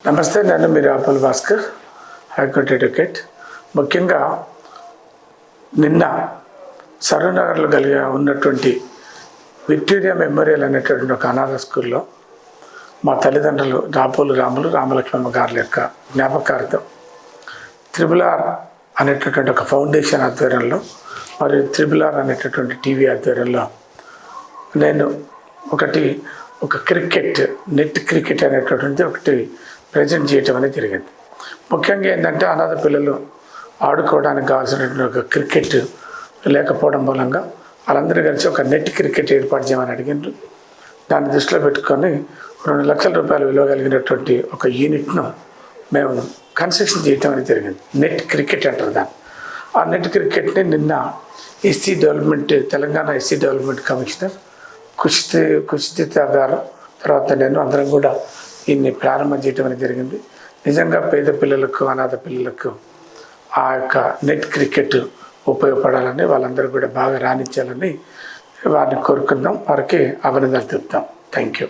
నమస్తే, నేను మీ Rapal Bhaskar, high court advocate. ముఖ్యంగా నిన్న సరూనగర్లో ఉన్నటువంటి విక్టోరియా మెమోరియల్ అనేటువంటి ఒక అనాథ స్కూల్లో మా తల్లిదండ్రులు రాపోలు రాములు రామలక్ష్మమ్మ గారి యొక్క జ్ఞాపకార్థం త్రిబుల్-ఆర్ అనేటటువంటి ఒక ఫౌండేషన్ ఆధ్వర్యంలో మరియు త్రిబుల్-ఆర్ అనేటటువంటి టీవీ ఆధ్వర్యంలో నేను ఒక క్రికెట్ నెట్ క్రికెట్ అనేటటువంటి ఒకటి ప్రజెంట్ చేయటం అనేది జరిగింది. ముఖ్యంగా ఏంటంటే అనాథ పిల్లలు ఆడుకోవడానికి కావాల్సినటువంటి ఒక క్రికెట్ లేకపోవడం మూలంగా వాళ్ళందరూ కలిసి ఒక నెట్ క్రికెట్ ఏర్పాటు చేయమని అడిగిండ్రు. దాన్ని దృష్టిలో పెట్టుకొని 2 లక్షల రూపాయలు విలువ కలిగినటువంటి ఒక యూనిట్ను మేము కన్స్ట్రక్షన్ చేయటం అనేది జరిగింది. నెట్ క్రికెట్ అంటారు దాన్ని. ఆ నెట్ క్రికెట్ని నిన్న Telangana SC development commissioner Kushitha గారు తర్వాత నేను అందరం కూడా దీన్ని ప్రారంభం చేయటం అనేది జరిగింది. నిజంగా పేద పిల్లలకు అనాథ పిల్లలకు ఆ యొక్క నెట్ క్రికెట్ ఉపయోగపడాలని, వాళ్ళందరూ కూడా బాగా రాణించాలని వారిని కోరుకుందాం. వారికి అభినందనలు తెలుపుతాం. Thank you.